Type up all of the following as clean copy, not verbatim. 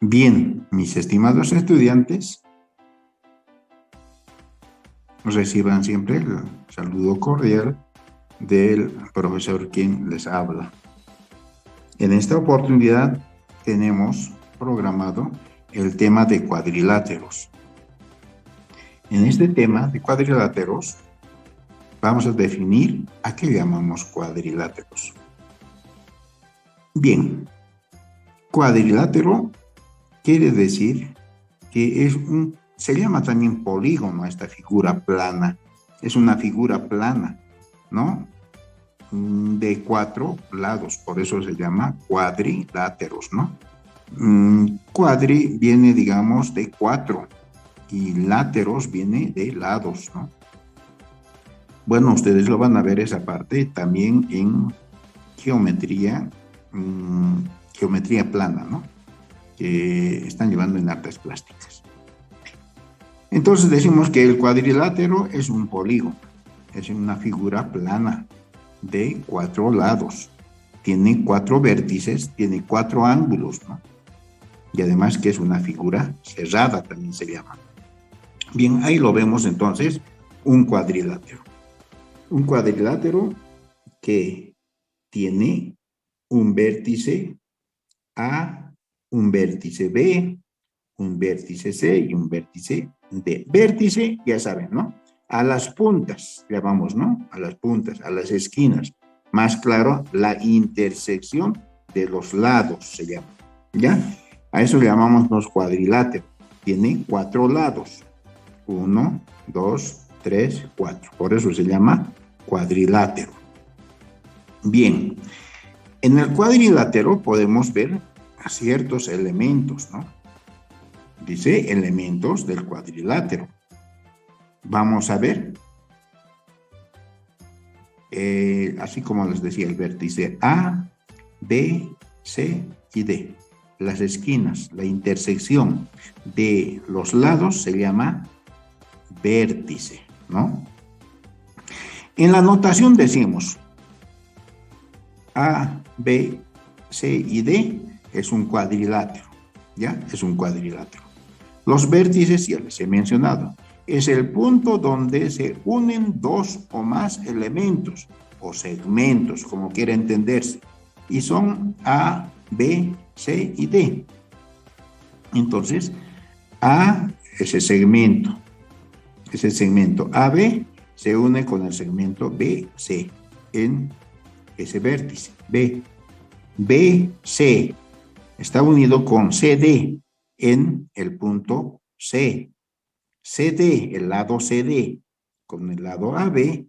Bien, mis estimados estudiantes, reciban siempre el saludo cordial del profesor quien les habla. En esta oportunidad tenemos programado el tema de cuadriláteros. En este tema de cuadriláteros vamos a definir a qué llamamos cuadriláteros. Bien, cuadrilátero quiere decir que se llama también polígono a esta figura plana. Es una figura plana, ¿no? De 4 lados, por eso se llama cuadriláteros, ¿no? Cuadri viene, digamos, de 4 y láteros viene de lados, ¿no? Bueno, ustedes lo van a ver esa parte también en geometría plana, ¿no? Que están llevando en artes plásticas. Entonces decimos que el cuadrilátero es un polígono, es una figura plana de 4 lados, tiene 4 vértices, tiene 4 ángulos, ¿no? Y además que es una figura cerrada, también se llama. Bien, ahí lo vemos entonces, un cuadrilátero. Un cuadrilátero que tiene un vértice A, un vértice B, un vértice C y un vértice D. Vértice, ya saben, ¿no? A las puntas, llamamos, ¿no? A las puntas, a las esquinas. Más claro, la intersección de los lados se llama, ¿ya? A eso le llamamos los cuadriláteros. Tiene 4 lados. 1, 2, 3, 4. Por eso se llama cuadrilátero. Bien, en el cuadrilátero podemos ver ciertos elementos, ¿no? Dice elementos del cuadrilátero. Vamos a ver, así como les decía, el vértice A, B, C y D. Las esquinas, la intersección de los lados se llama vértice, ¿no? En la notación decimos A, B, C y D es un cuadrilátero, ¿ya? Es un cuadrilátero. Los vértices, ya les he mencionado, es el punto donde se unen 2 o más elementos o segmentos, como quiera entenderse, y son A, B, C y D. Entonces, A, ese segmento AB se une con el segmento BC en ese vértice B. BC está unido con CD en el punto C. CD, el lado CD, con el lado AB,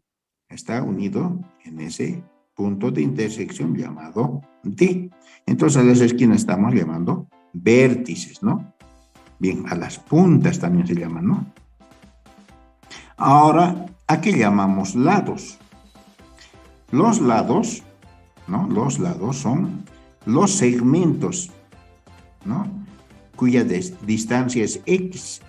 está unido en ese punto de intersección llamado D. Entonces, a las esquinas estamos llamando vértices, ¿no? Bien, a las puntas también se llaman, ¿no? Ahora, ¿a qué llamamos lados? Los lados, ¿no? Los lados son los segmentos, ¿no? Cuya distancia es X.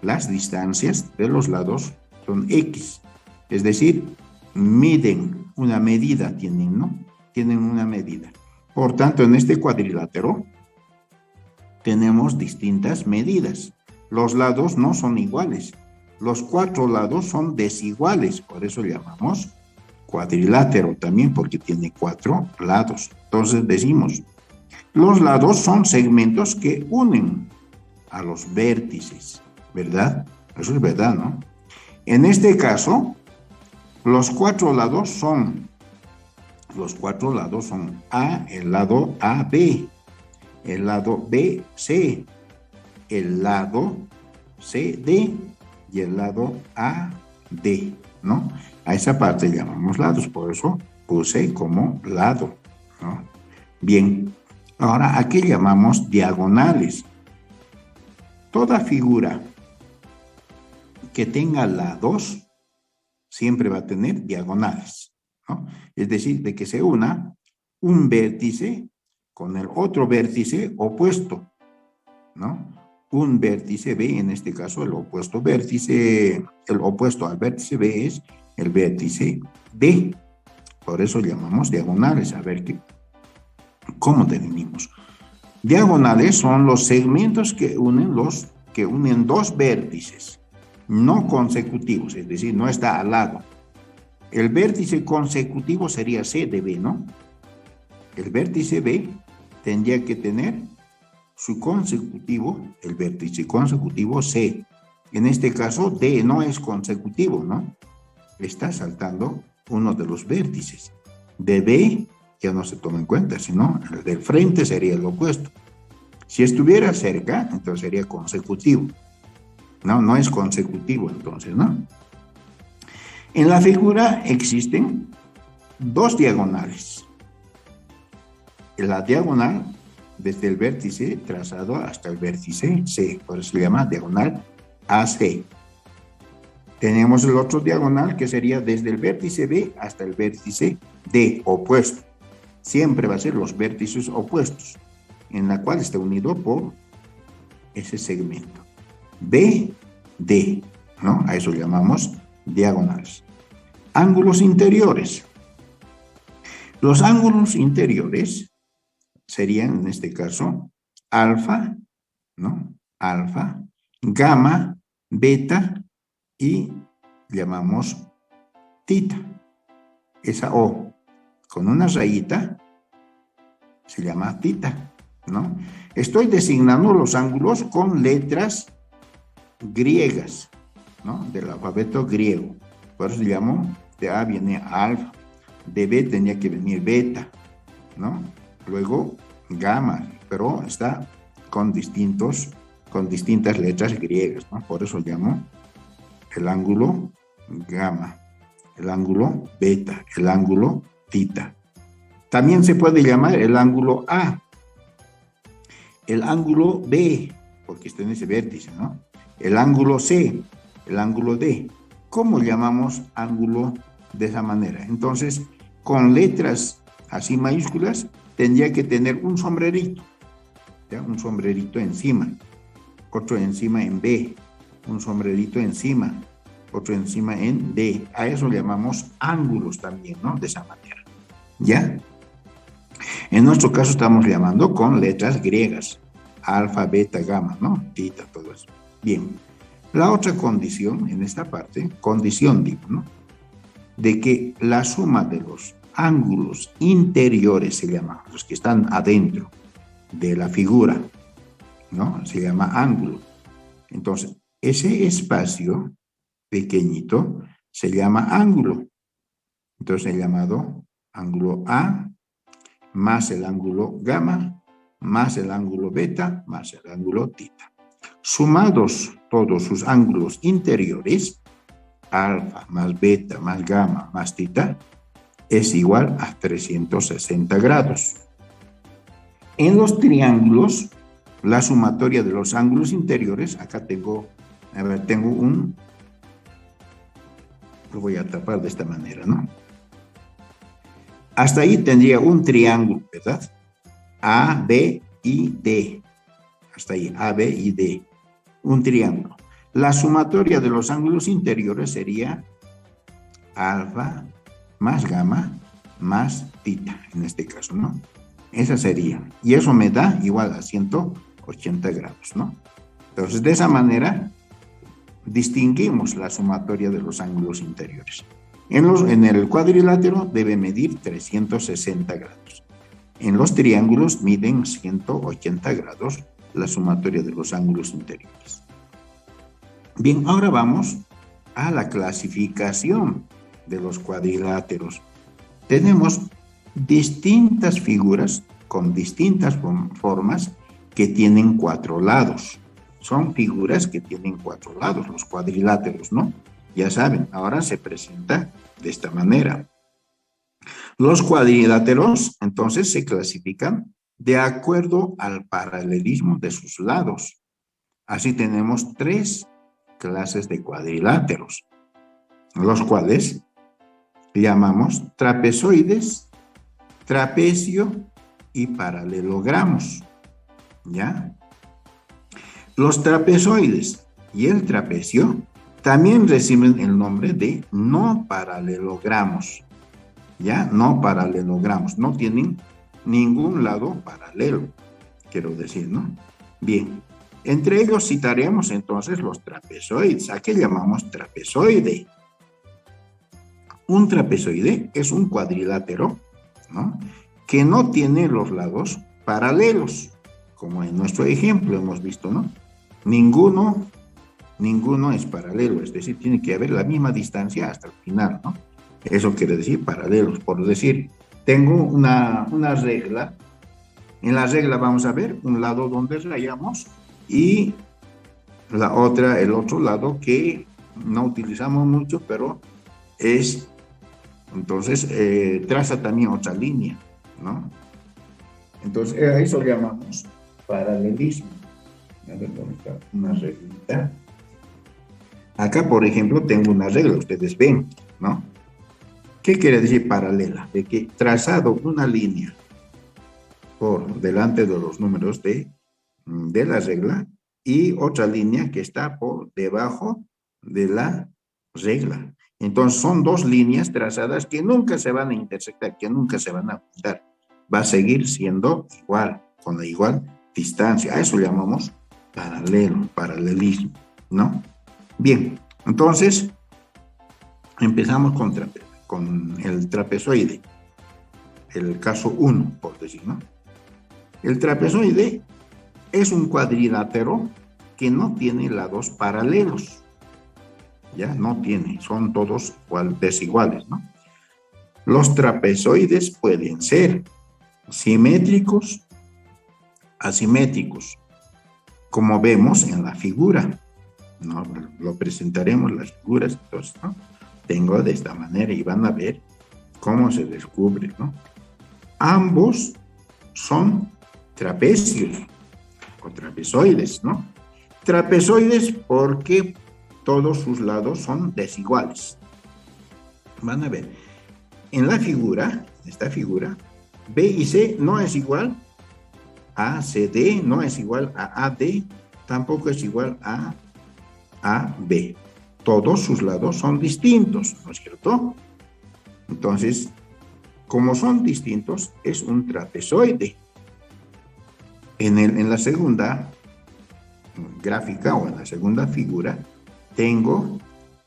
Las distancias de los lados son X, es decir, miden una medida, tienen, ¿no? Tienen una medida. Por tanto, en este cuadrilátero tenemos distintas medidas. Los lados no son iguales. Los 4 lados son desiguales, por eso llamamos cuadrilátero también, porque tiene 4 lados. Entonces decimos, los lados son segmentos que unen a los vértices, ¿verdad? Eso es verdad, ¿no? En este caso, los 4 lados son A, el lado AB, el lado BC, el lado CD y el lado AD, ¿no? A esa parte llamamos lados, por eso puse como lado, ¿no? Bien, ahora, ¿a qué llamamos diagonales? Toda figura que tenga lados siempre va a tener diagonales, ¿no? Es decir, de que se una un vértice con el otro vértice opuesto, ¿no? Un vértice B, en este caso el opuesto al vértice B es el vértice D. Por eso llamamos diagonales. A ver ¿Cómo definimos? Diagonales son los segmentos que unen dos vértices, no consecutivos, es decir, no está al lado. El vértice consecutivo sería C de B, ¿no? El vértice B tendría que tener su consecutivo, el vértice consecutivo C. En este caso, D no es consecutivo, ¿no? Está saltando uno de los vértices. De B ya no se toma en cuenta, sino el del frente sería el opuesto. Si estuviera cerca, entonces sería consecutivo. No, no es consecutivo entonces, ¿no? En la figura existen dos diagonales. La diagonal desde el vértice trazado hasta el vértice C, por eso se llama diagonal AC. Tenemos el otro diagonal que sería desde el vértice B hasta el vértice D, opuesto. Siempre va a ser los vértices opuestos, en la cual está unido por ese segmento. B, D, ¿no? A eso llamamos diagonales. Ángulos interiores. Los ángulos interiores serían, en este caso, alfa, ¿no? Alfa, gamma, beta y llamamos tita. Esa O con una rayita se llama tita, ¿no? Estoy designando los ángulos con letras griegas, ¿no? Del alfabeto griego. Por eso llamo, de A viene alfa, de B tenía que venir beta, ¿no? Luego gamma, pero está con distintas letras griegas, ¿no? Por eso llamo el ángulo gamma, el ángulo beta, el ángulo tita. También se puede llamar el ángulo A, el ángulo B, porque está en ese vértice, ¿no? El ángulo C, el ángulo D. ¿Cómo llamamos ángulo de esa manera? Entonces, con letras así mayúsculas, tendría que tener un sombrerito, ¿ya? Un sombrerito encima, otro encima en B, un sombrerito encima, otro encima en D. A eso le llamamos ángulos también, ¿no? De esa manera, ¿ya? En nuestro caso estamos llamando con letras griegas, alfa, beta, gamma, ¿no? Tita, todo eso. Bien, la otra condición en esta parte, condición digo, ¿no? De que la suma de los ángulos interiores se llama, los que están adentro de la figura, ¿no? Se llama ángulo. Entonces, ese espacio pequeñito se llama ángulo. Entonces, el llamado ángulo A más el ángulo gamma más el ángulo beta más el ángulo tita. Sumados todos sus ángulos interiores, alfa más beta más gamma más tita, es igual a 360 grados. En los triángulos, la sumatoria de los ángulos interiores, acá tengo lo voy a tapar de esta manera, ¿no? Hasta ahí tendría un triángulo, ¿verdad? A, B y D. Hasta ahí, A, B y D. Un triángulo. La sumatoria de los ángulos interiores sería alfa más gamma más tita, en este caso, ¿no? Esa sería. Y eso me da igual a 180 grados, ¿no? Entonces, de esa manera, distinguimos la sumatoria de los ángulos interiores. En el cuadrilátero debe medir 360 grados. En los triángulos miden 180 grados la sumatoria de los ángulos interiores. Bien, ahora vamos a la clasificación de los cuadriláteros. Tenemos distintas figuras con distintas formas que tienen 4 lados. Son figuras que tienen 4 lados, los cuadriláteros, ¿no? Ya saben, ahora se presenta de esta manera. Los cuadriláteros, entonces, se clasifican de acuerdo al paralelismo de sus lados. Así tenemos 3 clases de cuadriláteros, los cuales llamamos trapezoides, trapecio y paralelogramos, ¿ya? Los trapezoides y el trapecio también reciben el nombre de no paralelogramos, ¿ya? No paralelogramos, no tienen ningún lado paralelo, quiero decir, ¿no? Bien, entre ellos citaremos entonces los trapezoides. ¿A qué llamamos trapezoide? Un trapezoide es un cuadrilátero, ¿no?, que no tiene los lados paralelos, como en nuestro ejemplo hemos visto, ¿no? Ninguno es paralelo, es decir, tiene que haber la misma distancia hasta el final, ¿no? Eso quiere decir paralelos. Por decir, tengo una regla. En la regla vamos a ver un lado donde rayamos y el otro lado que no utilizamos mucho, pero es, entonces, traza también otra línea, ¿no? Entonces, a eso llamamos paralelismo. A ver, ¿dónde está? Una reglita. Acá, por ejemplo, tengo una regla, ustedes ven, ¿no? ¿Qué quiere decir paralela? De que trazado una línea por delante de los números de la regla y otra línea que está por debajo de la regla. Entonces, son dos líneas trazadas que nunca se van a intersectar, que nunca se van a juntar. Va a seguir siendo igual, con la igual distancia. A eso llamamos paralelismo, ¿no? Bien, entonces empezamos con el trapezoide, el caso 1, por decir, ¿no? El trapezoide es un cuadrilátero que no tiene lados paralelos, ya no tiene, son todos desiguales, ¿no? Los trapezoides pueden ser simétricos, asimétricos, como vemos en la figura, ¿no? Lo presentaremos las figuras, entonces, ¿no? Tengo de esta manera y van a ver cómo se descubre, ¿no? Ambos son trapecios o trapezoides, ¿no? Trapezoides porque todos sus lados son desiguales. Van a ver, en la figura, esta figura, B y C no es igual a CD, no es igual a AD, tampoco es igual a AB. Todos sus lados son distintos, ¿no es cierto? Entonces, como son distintos, es un trapezoide. En la segunda gráfica o en la segunda figura, tengo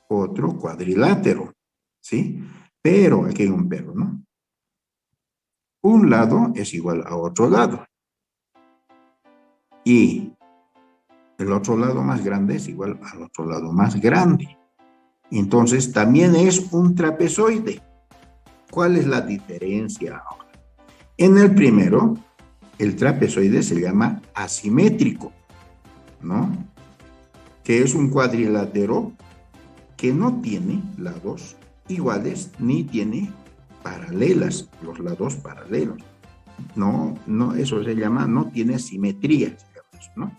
otro cuadrilátero, ¿sí? Pero, aquí hay un pero, ¿no? Un lado es igual a otro lado. Y el otro lado más grande es igual al otro lado más grande. Entonces, también es un trapezoide. ¿Cuál es la diferencia ahora? En el primero, el trapezoide se llama asimétrico, ¿no? Que es un cuadrilátero que no tiene lados iguales ni tiene paralelas, los lados paralelos. No, eso se llama, no tiene simetría, ¿no?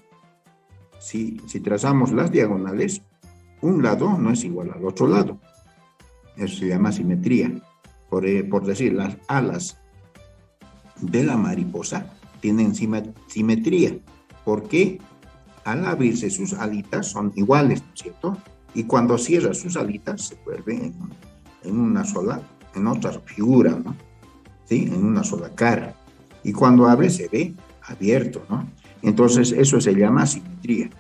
Si trazamos las diagonales, un lado no es igual al otro lado. Eso se llama simetría. Por decir, las alas de la mariposa tienen simetría, porque al abrirse sus alitas son iguales, ¿no es cierto? Y cuando cierra sus alitas se vuelven en otra figura, ¿no? ¿Sí? En una sola cara. Y cuando abre se ve abierto, ¿no? Entonces eso se llama simetría.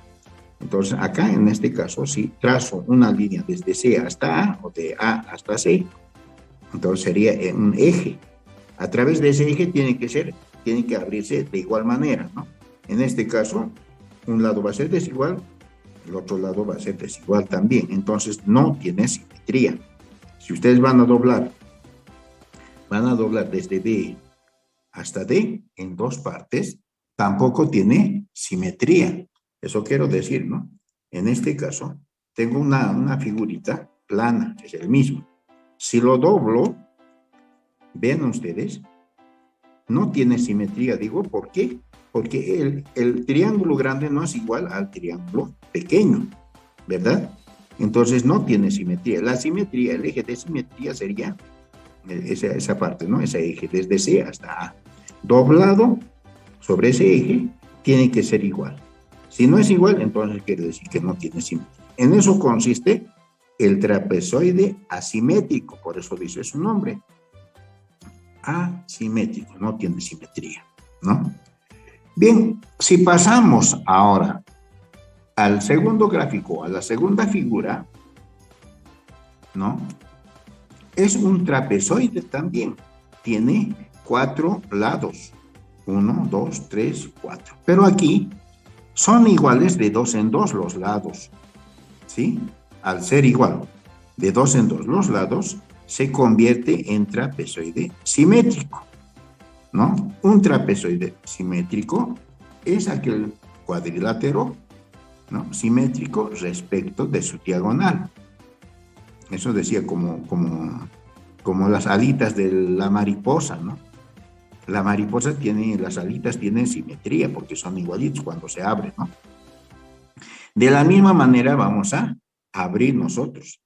Entonces acá en este caso, si trazo una línea desde C hasta A o de A hasta C, entonces sería un eje. A través de ese eje tiene que abrirse de igual manera, ¿no? En este caso, un lado va a ser desigual, el otro lado va a ser desigual también. Entonces no tiene simetría. Si ustedes van a doblar desde B hasta D en dos partes, tampoco tiene simetría. Eso quiero decir, ¿no? En este caso, tengo una figurita plana, es el mismo. Si lo doblo, vean ustedes, no tiene simetría. Digo, ¿por qué? Porque el triángulo grande no es igual al triángulo pequeño, ¿verdad? Entonces no tiene simetría. La simetría, el eje de simetría sería esa parte, ¿no? Ese eje desde C hasta A. Doblado sobre ese eje tiene que ser igual. Si no es igual, entonces quiere decir que no tiene simetría. En eso consiste el trapezoide asimétrico, por eso dice su nombre. asimétrico, no tiene simetría, ¿no? Bien, si pasamos ahora al segundo gráfico, a la segunda figura, ¿no? Es un trapezoide también, tiene 4 lados, 1, 2, 3, 4, pero aquí son iguales de 2 en 2 los lados, ¿sí? Al ser igual de 2 en 2 los lados, se convierte en trapezoide simétrico, ¿no? Un trapezoide simétrico es aquel cuadrilátero, ¿no? Simétrico respecto de su diagonal. Eso decía como las alitas de la mariposa, ¿no? La mariposa las alitas tienen simetría porque son igualitos cuando se abren, ¿no? De la misma manera vamos a abrir nosotros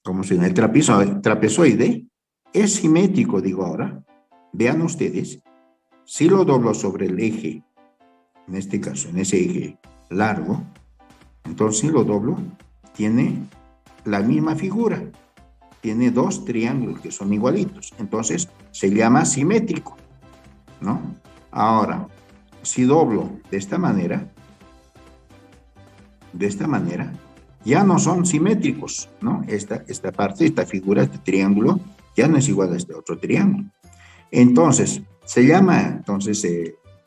¿cómo se llama? El trapezoide es simétrico, digo ahora. Vean ustedes, si lo doblo sobre el eje, en este caso, en ese eje largo, entonces si lo doblo, tiene la misma figura. Tiene 2 triángulos que son igualitos. Entonces se llama simétrico, ¿no? Ahora, si doblo de esta manera, ya no son simétricos, ¿no? Esta parte, esta figura, este triángulo, ya no es igual a este otro triángulo. Entonces, se llama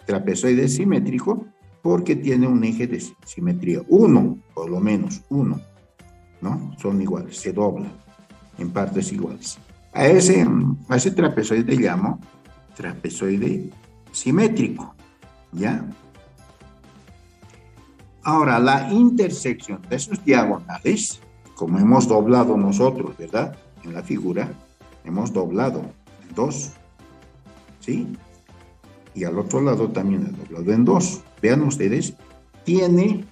trapezoide simétrico porque tiene un eje de simetría. Uno, por lo menos, uno, ¿no? Son iguales, se dobla en partes iguales. A ese trapezoide llamo trapezoide simétrico, ¿ya? Ahora, la intersección de sus diagonales, como hemos doblado nosotros, ¿verdad? En la figura, hemos doblado en 2, ¿sí? Y al otro lado también he doblado en 2. Vean ustedes, tiene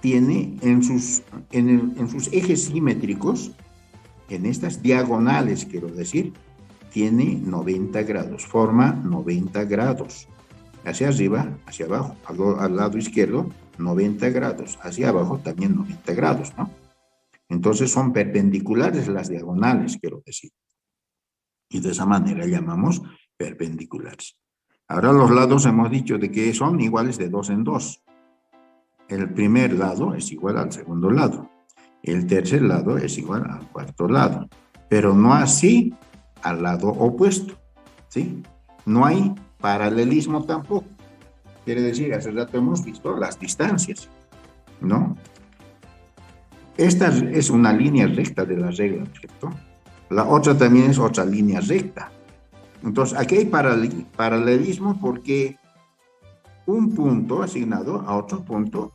en sus ejes simétricos, en estas diagonales, quiero decir, tiene 90 grados, forma 90 grados. Hacia arriba, hacia abajo, al lado izquierdo, 90 grados. Hacia abajo también 90 grados, ¿no? Entonces son perpendiculares las diagonales, quiero decir. Y de esa manera llamamos perpendiculares. Ahora los lados hemos dicho de que son iguales de 2 en 2. El primer lado es igual al segundo lado. El tercer lado es igual al cuarto lado. Pero no así al lado opuesto, ¿sí? No hay paralelismo tampoco. Quiere decir, hace rato hemos visto las distancias, ¿no? Esta es una línea recta de la regla, ¿cierto? La otra también es otra línea recta. Entonces, aquí hay paralelismo porque un punto asignado a otro punto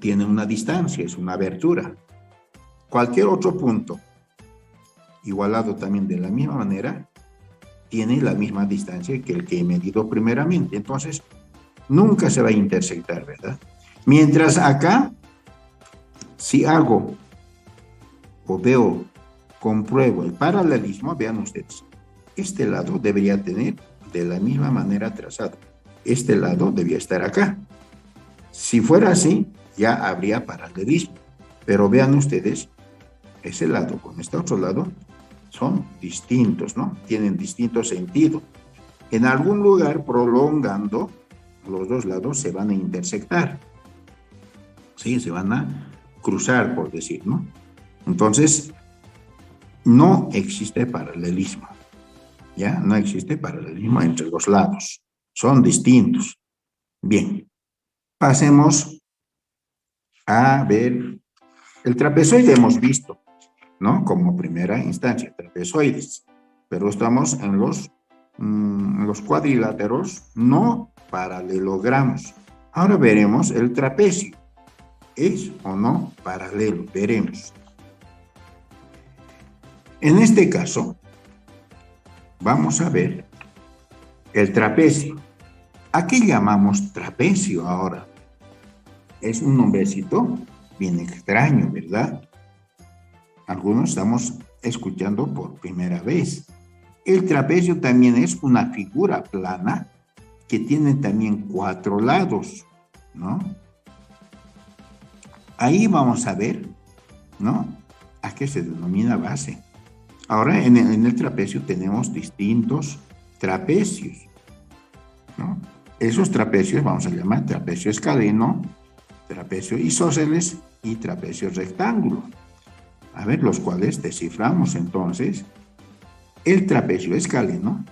tiene una distancia, es una abertura. Cualquier otro punto, igualado también de la misma manera, tiene la misma distancia que el que he medido primeramente. Entonces, nunca se va a intersectar, ¿verdad? Mientras acá, si hago o compruebo el paralelismo, vean ustedes, este lado debería tener de la misma manera trazado. Este lado debía estar acá. Si fuera así, ya habría paralelismo. Pero vean ustedes, ese lado con este otro lado son distintos, ¿no? Tienen distinto sentido. En algún lugar, prolongando, los dos lados se van a intersectar. Sí, se van a cruzar, por decir, ¿no? Entonces, no existe paralelismo. ¿Ya? No existe paralelismo entre los lados. Son distintos. Bien. Pasemos a ver. El trapezoide hemos visto, ¿no? Como primera instancia, trapezoides. Pero estamos en los cuadriláteros, no paralelogramos. Ahora veremos el trapecio. ¿Es o no paralelo? Veremos. En este caso, vamos a ver el trapecio. ¿A qué llamamos trapecio ahora? Es un nombrecito bien extraño, ¿verdad? Algunos estamos escuchando por primera vez. El trapecio también es una figura plana que tiene también 4 lados, ¿no? Ahí vamos a ver, ¿no? a qué se denomina base. Ahora, en el trapecio tenemos distintos trapecios, ¿no? Esos trapecios vamos a llamar trapecio escaleno, trapecio isósceles y trapecio rectángulo. A ver, los cuales desciframos entonces. El trapecio escaleno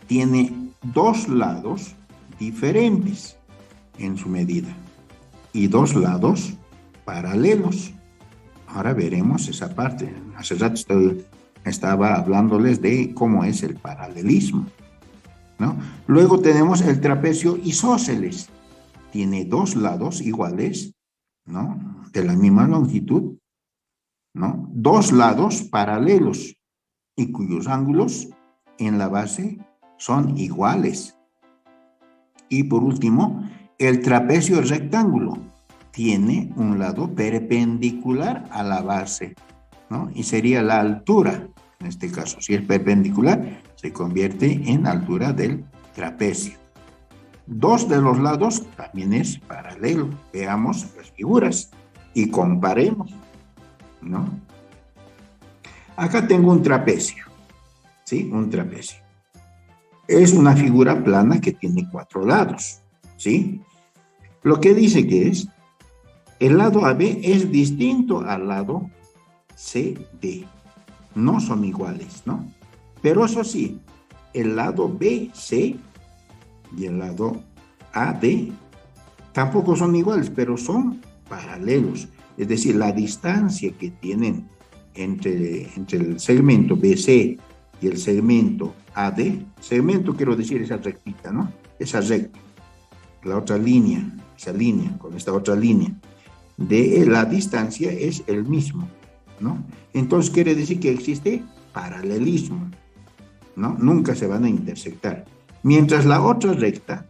tiene dos lados diferentes en su medida y dos lados paralelos. Ahora veremos esa parte. Hace rato estaba hablándoles de cómo es el paralelismo, ¿no? Luego tenemos el trapecio isósceles. Tiene dos lados iguales, ¿no? De la misma longitud, ¿no? Dos lados paralelos y cuyos ángulos en la base son iguales. Y por último, el trapecio rectángulo tiene un lado perpendicular a la base, ¿no? Y sería la altura, en este caso. Si es perpendicular, se convierte en altura del trapecio. Dos de los lados también es paralelo. Veamos las figuras y comparemos, ¿no? Acá tengo un trapecio, ¿sí? Un trapecio. Es una figura plana que tiene cuatro lados, ¿sí? Lo que dice que es, el lado AB es distinto al lado CD. No son iguales, ¿no? Pero eso sí, el lado BC y el lado AD tampoco son iguales, pero son paralelos. Es decir, la distancia que tienen entre el segmento BC y el segmento AD, segmento quiero decir esa rectita, ¿no? Esa recta, la otra línea, esa línea con esta otra línea, de la distancia es el mismo, ¿no? Entonces quiere decir que existe paralelismo, ¿no? Nunca se van a intersectar. Mientras la otra recta,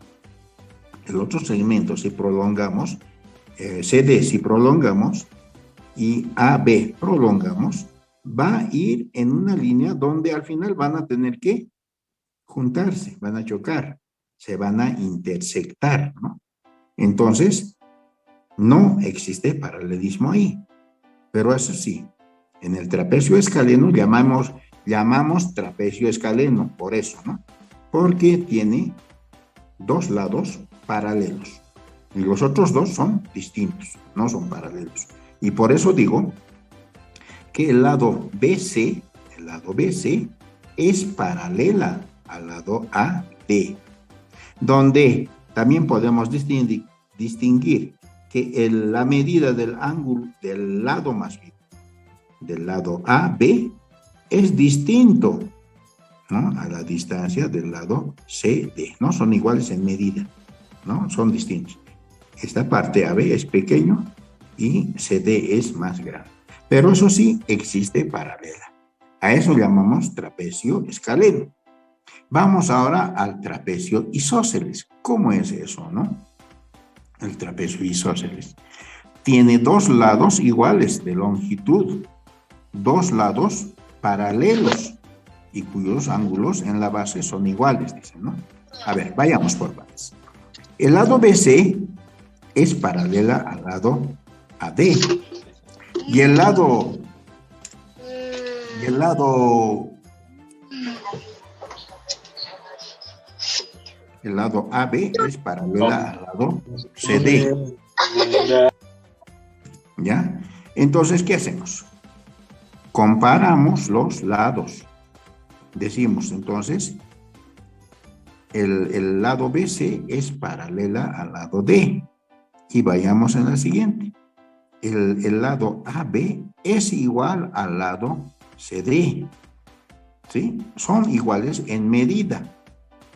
el otro segmento, si prolongamos, CD si prolongamos y AB prolongamos, va a ir en una línea donde al final van a tener que juntarse, van a chocar, se van a intersectar, ¿no? Entonces, no existe paralelismo ahí. Pero eso sí, en el trapecio escaleno llamamos trapecio escaleno, por eso, ¿no? Porque tiene dos lados paralelos. Y los otros dos son distintos, no son paralelos. Y por eso digo que el lado BC es paralela al lado AD, donde también podemos distinguir que la medida del ángulo del lado más bien, del lado AB, es distinto, ¿no? A la distancia del lado CD, ¿no? Son iguales en medida, ¿no? Son distintos. Esta parte AB es pequeño y CD es más grande. Pero eso sí, existe paralela. A eso llamamos trapecio escaleno. Vamos ahora al trapecio isósceles. ¿Cómo es eso, no? El trapecio isósceles tiene dos lados iguales de longitud, dos lados paralelos y cuyos ángulos en la base son iguales, dicen, ¿no? A ver, vayamos por partes. El lado BC es paralela al lado AD y el lado AB es paralela al lado CD. ¿Ya? Entonces, ¿qué hacemos? Comparamos los lados. Decimos, entonces, el lado BC es paralela al lado D. Y vayamos en la siguiente. El lado AB es igual al lado CD. ¿Sí? Son iguales en medida.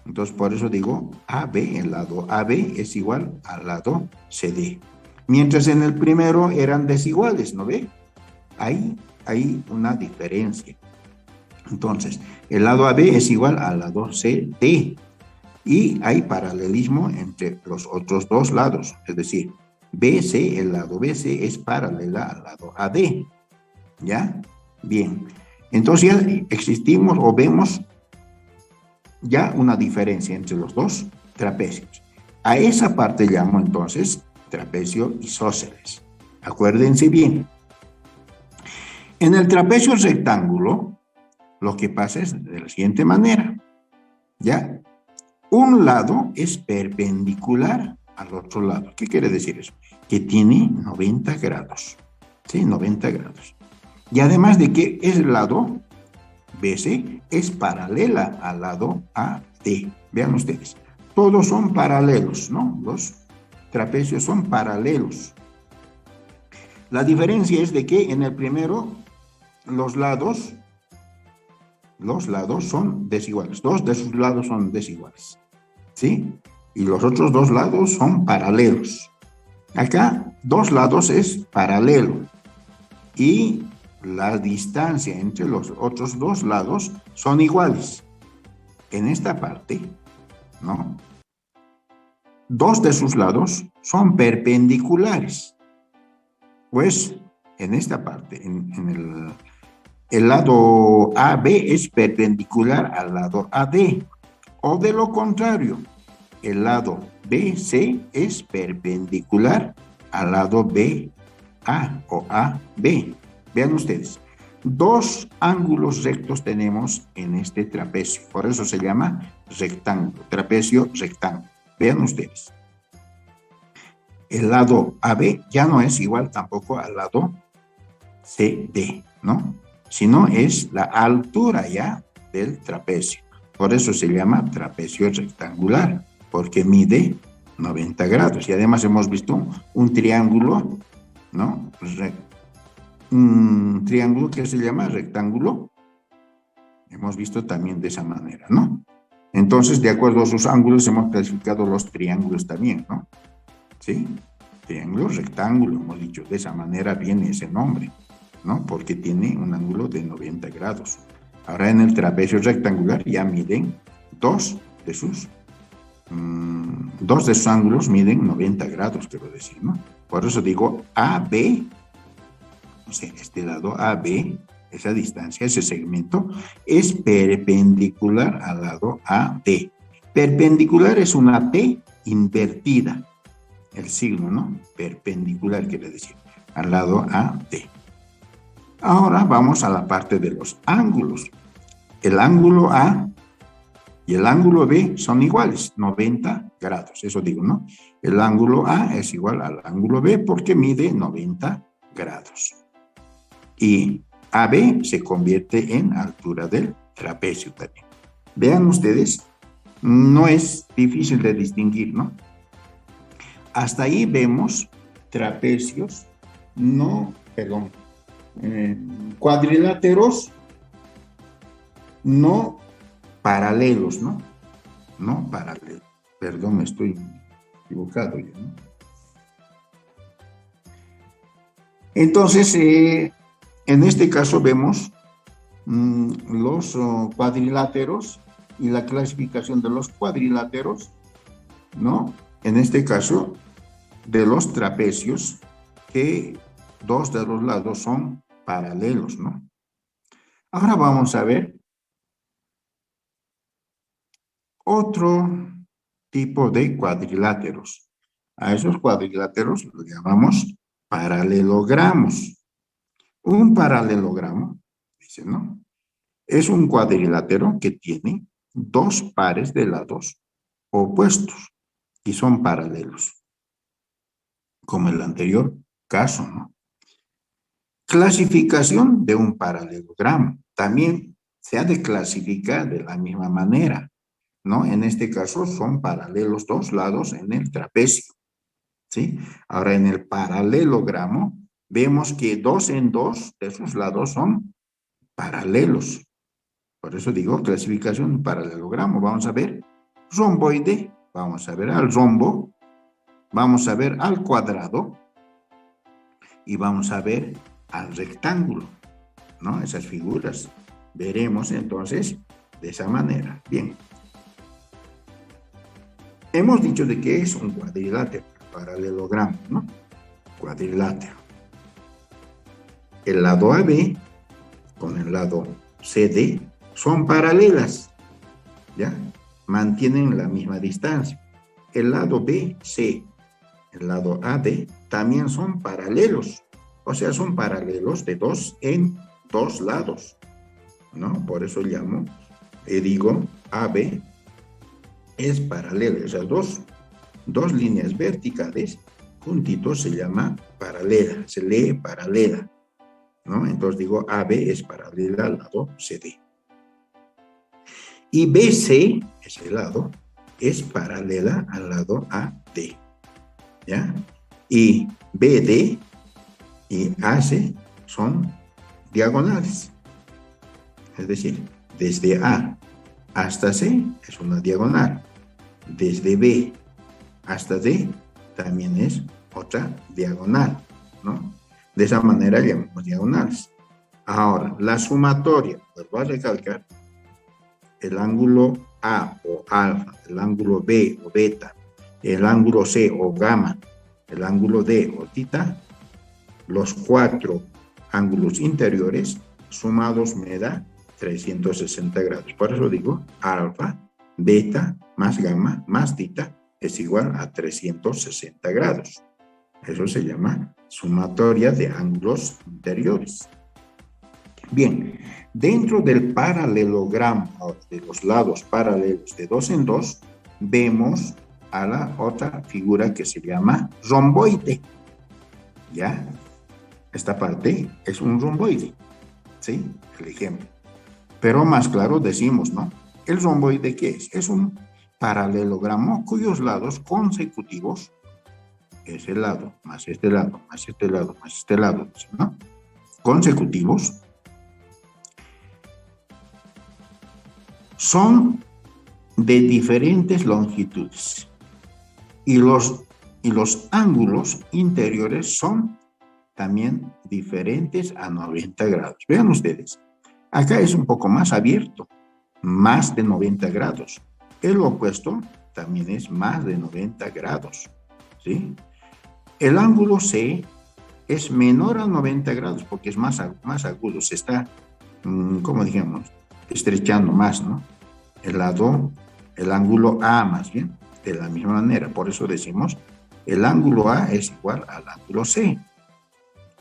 Entonces, por eso digo AB, el lado AB es igual al lado CD. Mientras en el primero eran desiguales, ¿no ve? Hay una diferencia. Entonces, el lado AB es igual al lado CD. Y hay paralelismo entre los otros dos lados. Es decir, BC, el lado BC es paralela al lado AD. ¿Ya? Bien. Entonces ya existimos o vemos ya una diferencia entre los dos trapecios. A esa parte llamo entonces trapecio isósceles. Acuérdense bien. En el trapecio rectángulo, lo que pasa es de la siguiente manera, ¿ya? Un lado es perpendicular al otro lado. ¿Qué quiere decir eso? Que tiene 90 grados, ¿sí? 90 grados. Y además de que ese lado, BC, es paralela al lado AD. Vean ustedes, todos son paralelos, ¿no? Los trapecios son paralelos. La diferencia es de que en el primero los lados son desiguales. Dos de sus lados son desiguales, ¿sí? Y los otros dos lados son paralelos. Acá, dos lados es paralelo. Y la distancia entre los otros dos lados son iguales. En esta parte, ¿no? Dos de sus lados son perpendiculares. Pues, en esta parte, el lado AB es perpendicular al lado AD. O de lo contrario, el lado BC es perpendicular al lado BA o AB. Vean ustedes, dos ángulos rectos tenemos en este trapecio. Por eso se llama rectángulo, trapecio rectángulo. Vean ustedes. El lado AB ya no es igual tampoco al lado CD, ¿no? Sino es la altura ya del trapecio. Por eso se llama trapecio rectangular, porque mide 90 grados. Y además hemos visto un triángulo, ¿no? Un triángulo que se llama rectángulo. Hemos visto también de esa manera, ¿no? Entonces, de acuerdo a sus ángulos, hemos clasificado los triángulos también, ¿no? ¿Sí? Triángulo, rectángulo, hemos dicho. De esa manera viene ese nombre, ¿no? Porque tiene un ángulo de 90 grados. Ahora en el trapecio rectangular ya miden dos de sus ángulos miden 90 grados, quiero decir, ¿no? Por eso digo AB, o sea, este lado AB, esa distancia, ese segmento, es perpendicular al lado AD. Perpendicular es una P invertida, el signo, ¿no? Perpendicular quiere decir, al lado AD. Ahora vamos a la parte de los ángulos. El ángulo A y el ángulo B son iguales, 90 grados, eso digo, ¿no? El ángulo A es igual al ángulo B porque mide 90 grados. Y AB se convierte en altura del trapecio también. Vean ustedes, no es difícil de distinguir, ¿no? Hasta ahí vemos trapecios, cuadriláteros no paralelos, ¿no? No paralelos. Perdón, me estoy equivocado yo, ¿no? Entonces, en este caso vemos los cuadriláteros y la clasificación de los cuadriláteros, ¿no? En este caso, de los trapecios, que dos de los lados son paralelos, ¿no? Ahora vamos a ver otro tipo de cuadriláteros. A esos cuadriláteros los llamamos paralelogramos. Un paralelogramo, dice, ¿no? Es un cuadrilátero que tiene dos pares de lados opuestos y son paralelos, como el anterior caso, ¿no? Clasificación de un paralelogramo. También se ha de clasificar de la misma manera, ¿no? En este caso son paralelos dos lados en el trapecio, ¿sí? Ahora en el paralelogramo vemos que dos en dos de sus lados son paralelos. Por eso digo clasificación de paralelogramo. Vamos a ver romboide, vamos a ver al rombo, vamos a ver al cuadrado y vamos a ver al rectángulo, ¿no? Esas figuras. Veremos entonces de esa manera. Bien. Hemos dicho de que es un cuadrilátero, paralelogramo, ¿no? Cuadrilátero. El lado AB con el lado CD son paralelas, ¿ya? Mantienen la misma distancia. El lado BC, el lado AD, también son paralelos. O sea, son paralelos de dos en dos lados, ¿no? Por eso llamo, digo, AB es paralela. Esas dos líneas verticales juntitos se llama paralela, se lee paralela, ¿no? Entonces digo, AB es paralela al lado CD. Y BC, ese lado, es paralela al lado AD, ¿ya? Y BD y AC son diagonales. Es decir, desde A hasta C es una diagonal. Desde B hasta D también es otra diagonal, ¿no? De esa manera llamamos diagonales. Ahora, la sumatoria, les voy a recalcar, el ángulo A o alfa, el ángulo B o beta, el ángulo C o gamma, el ángulo D o tita, los cuatro ángulos interiores sumados me da 360 grados. Por eso digo, alfa, beta, más gamma, más tita, es igual a 360 grados. Eso se llama sumatoria de ángulos interiores. Bien, dentro del paralelogramo de los lados paralelos de 2 en 2, vemos a la otra figura que se llama romboide. ¿Ya? Esta parte es un romboide, ¿sí? El ejemplo. Pero más claro decimos, ¿no? ¿El romboide qué es? Es un paralelogramo cuyos lados consecutivos, ese lado, más este lado, más este lado, más este lado, ¿no? Consecutivos, son de diferentes longitudes. Y los ángulos interiores son también diferentes a 90 grados. Vean ustedes, acá es un poco más abierto, más de 90 grados. El opuesto también es más de 90 grados, ¿sí? El ángulo C es menor a 90 grados porque es más agudo, se está, como dijimos, estrechando más, ¿no? El ángulo A más bien, de la misma manera. Por eso decimos, el ángulo A es igual al ángulo C,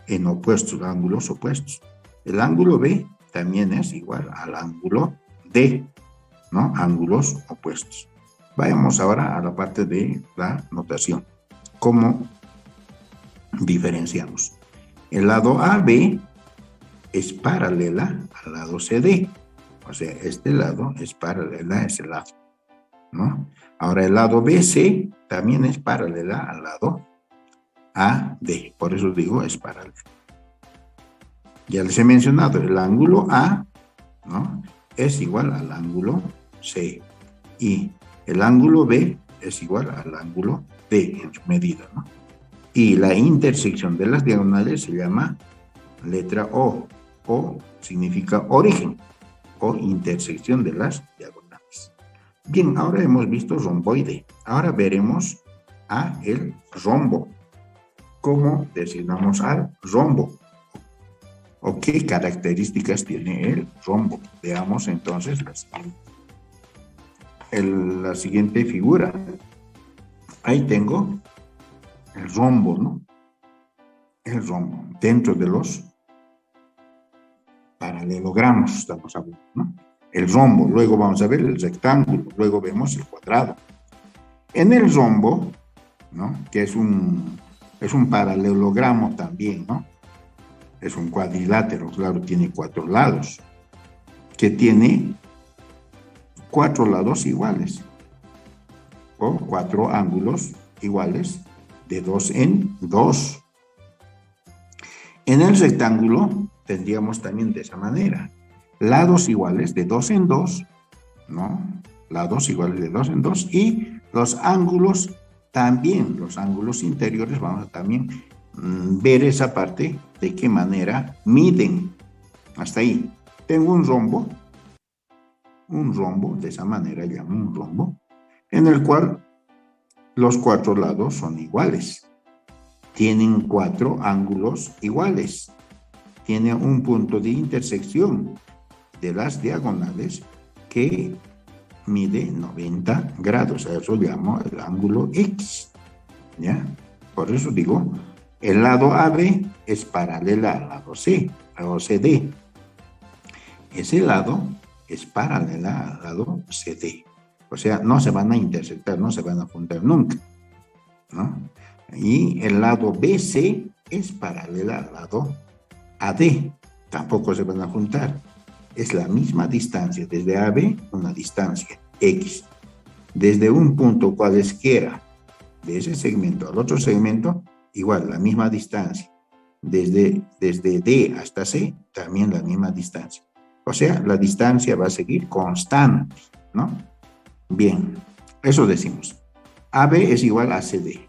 en opuestos, ángulos opuestos. El ángulo B también es igual al ángulo D, ¿no? Ángulos opuestos. Vayamos ahora a la parte de la notación. ¿Cómo diferenciamos? El lado AB es paralela al lado CD. O sea, este lado es paralela a ese lado, ¿no? Ahora, el lado BC también es paralela al lado AD. Por eso digo, es paralela. Ya les he mencionado, el ángulo A, ¿no? Es igual al ángulo C. Y el ángulo B es igual al ángulo D en su medida, ¿no? Y la intersección de las diagonales se llama letra O. O significa origen o intersección de las diagonales. Bien, ahora hemos visto romboide. Ahora veremos a el rombo. ¿Cómo designamos al rombo? ¿O qué características tiene el rombo? Veamos entonces la siguiente figura. Ahí tengo el rombo, ¿no? El rombo dentro de los paralelogramos, estamos hablando, ¿no? El rombo, luego vamos a ver el rectángulo, luego vemos el cuadrado. En el rombo, ¿no? Que es un paralelogramo también, ¿no? Es un cuadrilátero, claro, tiene 4 lados, que tiene 4 lados iguales, o 4 ángulos iguales de 2 en 2. En el rectángulo tendríamos también de esa manera, lados iguales de 2 en 2, ¿no? Lados iguales de 2 en 2 y los ángulos también, los ángulos interiores, vamos a también ver esa parte, de qué manera miden. Hasta ahí. Tengo un rombo, de esa manera llamo un rombo, en el cual los 4 lados son iguales. Tienen 4 ángulos iguales. Tiene un punto de intersección de las diagonales que mide 90 grados. A eso llamo el ángulo X. ¿Ya? Por eso digo, el lado AB es paralela al lado C, al lado CD. ese lado es paralela al lado CD. O sea, no se van a intersectar, no se van a juntar nunca, ¿no? Y el lado BC es paralela al lado AD, tampoco se van a juntar. Es la misma distancia, desde AB, una distancia X. Desde un punto cualesquiera de ese segmento al otro segmento, igual, la misma distancia. Desde D hasta C, también la misma distancia. O sea, la distancia va a seguir constante, ¿no? Bien, eso decimos. AB es igual a CD.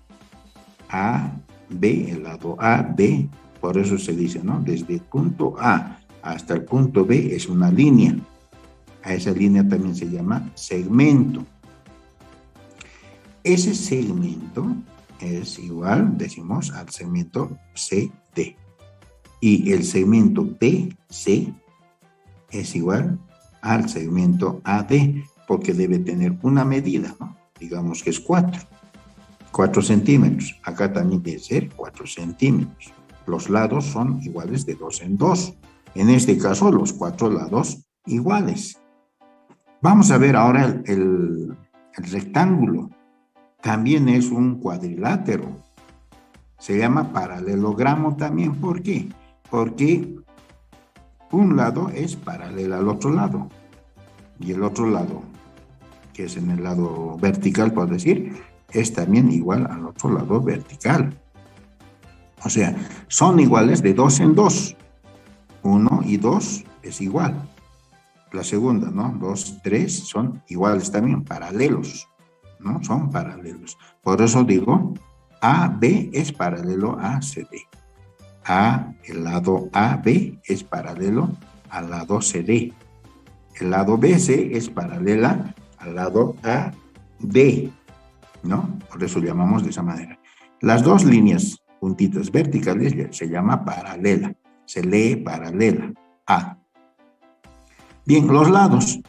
AB, el lado AB, por eso se dice, ¿no? Desde el punto A hasta el punto B es una línea. A esa línea también se llama segmento. Ese segmento es igual, decimos, al segmento CD. Y el segmento BC es igual al segmento AD, porque debe tener una medida, ¿no? Digamos que es 4 centímetros. Acá también debe ser 4 centímetros. Los lados son iguales de 2 en 2. En este caso, los 4 lados iguales. Vamos a ver ahora el rectángulo. También es un cuadrilátero. Se llama paralelogramo también. ¿Por qué? Porque un lado es paralelo al otro lado. Y el otro lado, que es en el lado vertical, por decir, es también igual al otro lado vertical. O sea, son iguales de 2 en 2. 1 y 2 es igual. La segunda, ¿no? 2, 3 son iguales también, paralelos, ¿no? Son paralelos. Por eso digo, AB es paralelo a CD. El lado AB es paralelo al lado CD. El lado BC es paralela al lado AD, ¿no? Por eso llamamos de esa manera. Las dos líneas puntitas verticales se llama paralela. Se lee paralela A. Bien, los lados.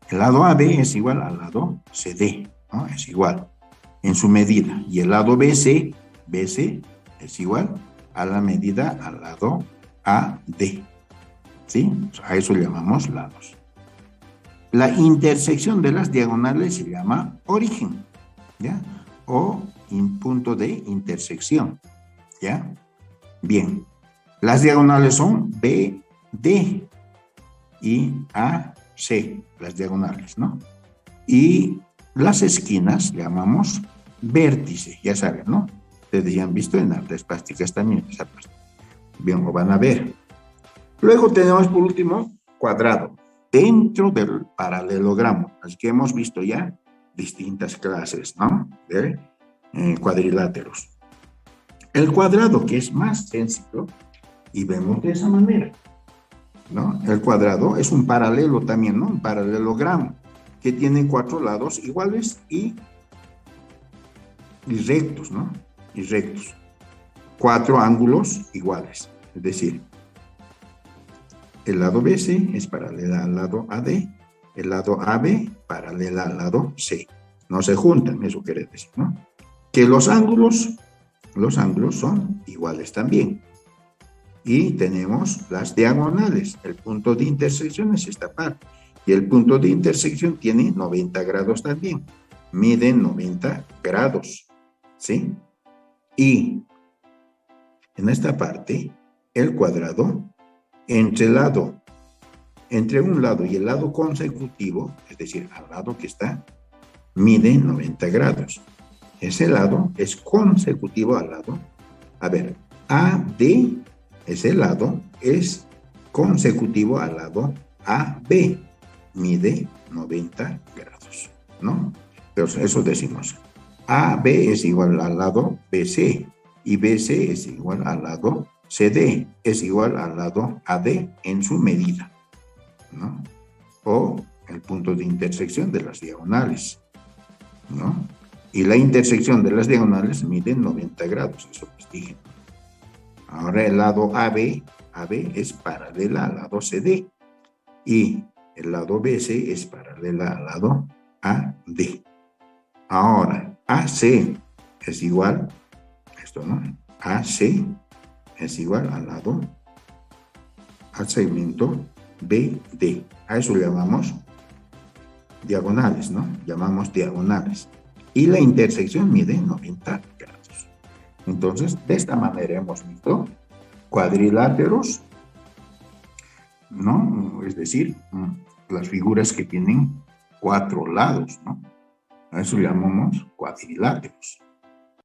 El lado AB es igual al lado CD, ¿no? Es igual en su medida. Y el lado BC es igual a la medida al lado AD. ¿Sí? A eso llamamos lados. La intersección de las diagonales se llama origen, ¿ya? O punto de intersección, ¿ya? Bien. Las diagonales son BD y AC, las diagonales, ¿no? Y las esquinas llamamos vértice, ya saben, ¿no? Ustedes ya han visto en artes plásticas también esa parte. Bien, lo van a ver. Luego tenemos por último cuadrado, dentro del paralelogramo. Así que hemos visto ya distintas clases, ¿no? De cuadriláteros. El cuadrado, que es más sencillo, y vemos de esa manera, ¿no? El cuadrado es un paralelo también, ¿no? Un paralelogramo que tiene 4 lados iguales y rectos, ¿no? Y rectos. 4 ángulos iguales. Es decir, el lado BC es paralela al lado AD, el lado AB paralela al lado C. No se juntan, eso quiere decir, ¿no? Que los ángulos son iguales también. Y tenemos las diagonales. El punto de intersección es esta parte. Y el punto de intersección tiene 90 grados también. Miden 90 grados. ¿Sí? Y en esta parte, el cuadrado, entre un lado y el lado consecutivo, es decir, al lado que está, mide 90 grados. Ese lado es consecutivo al lado. A ver, AD, ese lado es consecutivo al lado AB, mide 90 grados, ¿no? Pero eso decimos. AB es igual al lado BC y BC es igual al lado CD, es igual al lado AD en su medida, ¿no? O el punto de intersección de las diagonales, ¿no? Y la intersección de las diagonales mide 90 grados, eso les dije. Ahora el lado AB es paralela al lado CD y el lado BC es paralela al lado AD. Ahora, AC es igual, esto, ¿no? AC es igual al segmento BD. A eso llamamos diagonales, ¿no? Llamamos diagonales. Y la intersección mide 90 grados. Entonces, de esta manera hemos visto cuadriláteros, ¿no? Es decir, las figuras que tienen 4 lados, ¿no? A eso llamamos cuadriláteros.